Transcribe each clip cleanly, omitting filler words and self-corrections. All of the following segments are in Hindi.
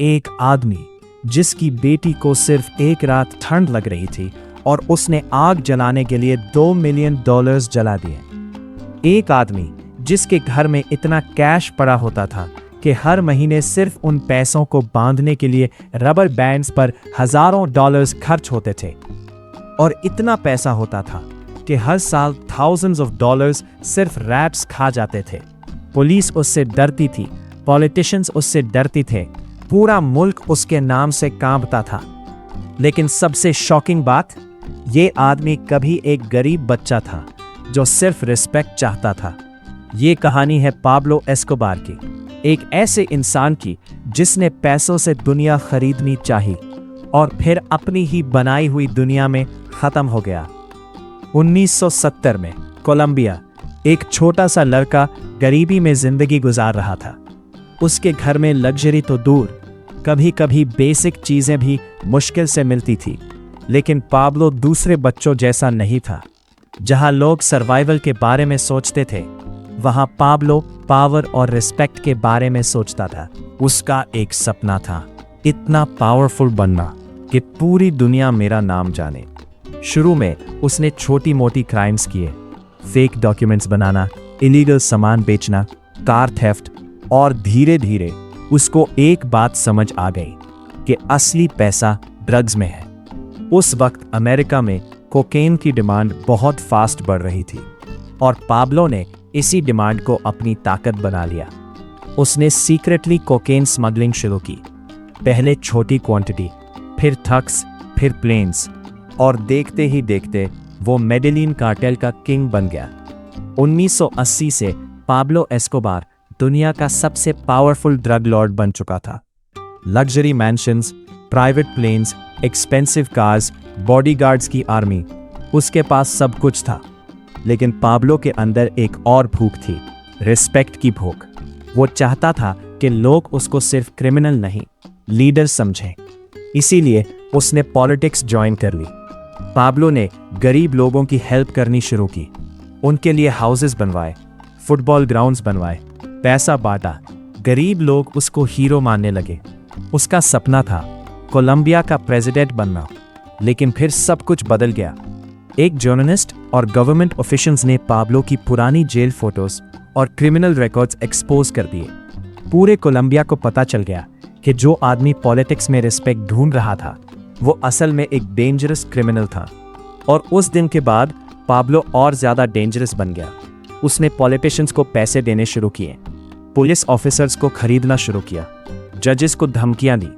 एक आदमी जिसकी बेटी को सिर्फ एक रात ठंड लग रही थी और उसने आग जलाने के लिए $2 मिलियन जला दिए। एक आदमी जिसके घर में इतना कैश पड़ा होता था कि हर महीने सिर्फ उन पैसों को बांधने के लिए रबर बैंड्स पर हजारों डॉलर्स खर्च होते थे और इतना पैसा होता था कि हर साल थाउजेंड्स ऑफ डॉलर्स सिर्फ रैट्स खा जाते थे। पुलिस उससे डरती थी, पॉलिटिशियंस उससे डरती थे, पूरा मुल्क उसके नाम से कांपता था। लेकिन सबसे शॉकिंग बात, ये आदमी कभी एक गरीब बच्चा था जो सिर्फ रिस्पेक्ट चाहता था। ये कहानी है पाब्लो एस्कोबार की, एक ऐसे इंसान की जिसने पैसों से दुनिया खरीदनी चाही और फिर अपनी ही बनाई हुई दुनिया में खत्म हो गया। 1970 में कोलंबिया, एक छोटा सा लड़का गरीबी में जिंदगी गुजार रहा था। उसके घर में लग्जरी तो दूर, कभी कभी बेसिक चीजें भी मुश्किल से मिलती थी। लेकिन पाब्लो दूसरे बच्चों जैसा नहीं था। जहां लोग सर्वाइवल के बारे में सोचते थे, वहां पाब्लो पावर और रिस्पेक्ट के बारे में सोचता था। उसका एक सपना था, इतना पावरफुल बनना कि पूरी दुनिया मेरा नाम जाने। शुरू में उसने छोटी मोटी क्राइम्स किए, फेक डॉक्यूमेंट्स बनाना, इलीगल सामान बेचना, कार थेफ्ट, और धीरे धीरे उसको एक बात समझ आ गई कि असली पैसा ड्रग्स में है। उस वक्त अमेरिका में कोकेन की डिमांड बहुत फास्ट बढ़ रही थी और पाब्लो ने इसी डिमांड को अपनी ताकत बना लिया। उसने सीक्रेटली कोकेन स्मगलिंग शुरू की, पहले छोटी क्वांटिटी, फिर थक्स, फिर प्लेन्स, और देखते ही देखते वो मेडेलिन कार्टेल का किंग बन गया। 1980 से पाब्लो एस्कोबार दुनिया का सबसे पावरफुल ड्रग लॉर्ड बन चुका था। Luxury mansions, private planes, expensive cars, bodyguards की आर्मी, उसके पास सब कुछ था। लेकिन पाब्लो के अंदर एक और भूख थी, रिस्पेक्ट की भूख। वो चाहता था कि लोग उसको सिर्फ क्रिमिनल नहीं, लीडर समझें। इसीलिए उसने पॉलिटिक्स ज्वाइन कर ली। पाब्लो ने गरीब लोगों की हेल्प करनी शुरू की, उनके लिए हाउसेस बनवाए, फुटबॉल ग्राउंड्स बनवाए, पैसा बांटा। गरीब लोग उसको हीरो मानने लगे। उसका सपना था कोलंबिया का प्रेसिडेंट बनना। लेकिन फिर सब कुछ बदल गया। एक जर्नलिस्ट और गवर्नमेंट ऑफिशियल्स ने पाब्लो की पुरानी जेल फोटोज और क्रिमिनल रिकॉर्ड्स एक्सपोज कर दिए। पूरे कोलंबिया को पता चल गया कि जो आदमी पॉलिटिक्स में रिस्पेक्ट ढूंढ रहा था, वो असल में एक डेंजरस क्रिमिनल था। और उस दिन के बाद पाब्लो और ज्यादा डेंजरस बन गया। उसने पॉलिटिशियंस को पैसे देने शुरू किए, पुलिस ऑफिसर्स को खरीदना शुरू किया, जजेस को धमकियां दी,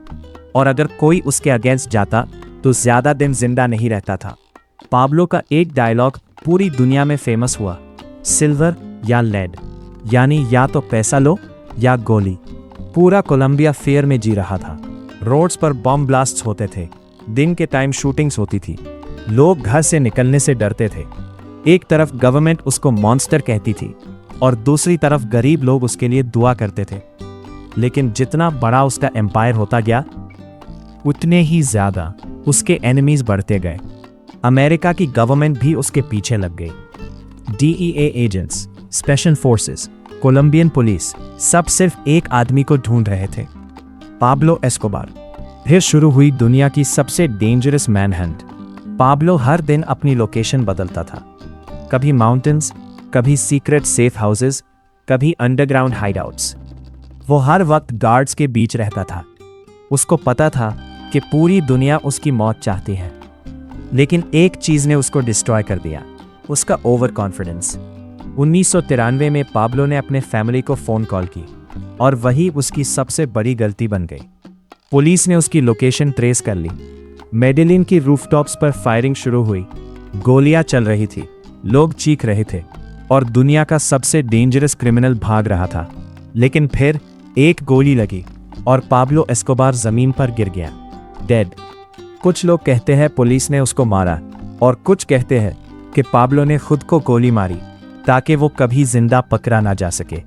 और अगर कोई उसके अगेंस्ट जाता तो ज्यादा दिन जिंदा नहीं रहता था। पाब्लो का एक डायलॉग पूरी दुनिया में फेमस हुआ, सिल्वर या लेड, यानी या तो पैसा लो या गोली। पूरा कोलंबिया फेयर में जी रहा था। रोड्स पर बम ब्लास्ट्स होते थे, दिन के टाइम शूटिंग्स होती थी, लोग घर से निकलने से डरते थे। एक तरफ गवर्नमेंट उसको मॉन्स्टर कहती थी और दूसरी तरफ गरीब लोग उसके लिए दुआ करते थे। लेकिन जितना बड़ा उसका एम्पायर होता गया, उतने ही ज्यादा उसके एनिमीज बढ़ते गए। अमेरिका की गवर्नमेंट भी उसके पीछे लग गई। DEA agents, special forces, Colombian police, सब सिर्फ एक आदमी को ढूंढ रहे थे, पाब्लो एस्कोबार। फिर शुरू हुई दुनिया की सबसे डेंजरस मैनहंट। पाब्लो हर दिन अपनी लोकेशन बदलता था, कभी माउंटेन्स, कभी सीक्रेट सेफ हाउसेस, कभी अंडरग्राउंड हाइडआउट्स। वो हर वक्त गार्ड्स के बीच रहता था। उसको पता था कि पूरी दुनिया उसकी मौत चाहती है। लेकिन एक चीज ने उसको डिस्ट्रॉय कर दिया, उसका ओवर कॉन्फिडेंस। 1993 में पाब्लो ने अपने फैमिली को फोन कॉल की और वही उसकी सबसे बड़ी गलती बन गई। पुलिस ने उसकी लोकेशन ट्रेस कर ली। मेडेलिन की रूफटॉप्स पर फायरिंग शुरू हुई, गोलियां चल रही थी, लोग चीख रहे थे और दुनिया का सबसे डेंजरस क्रिमिनल भाग रहा था। लेकिन फिर एक गोली लगी और पाब्लो एस्कोबार जमीन पर गिर गया, डेड। कुछ लोग कहते हैं पुलिस ने उसको मारा और कुछ कहते हैं कि पाब्लो ने खुद को गोली मारी ताकि वो कभी जिंदा पकड़ा ना जा सके।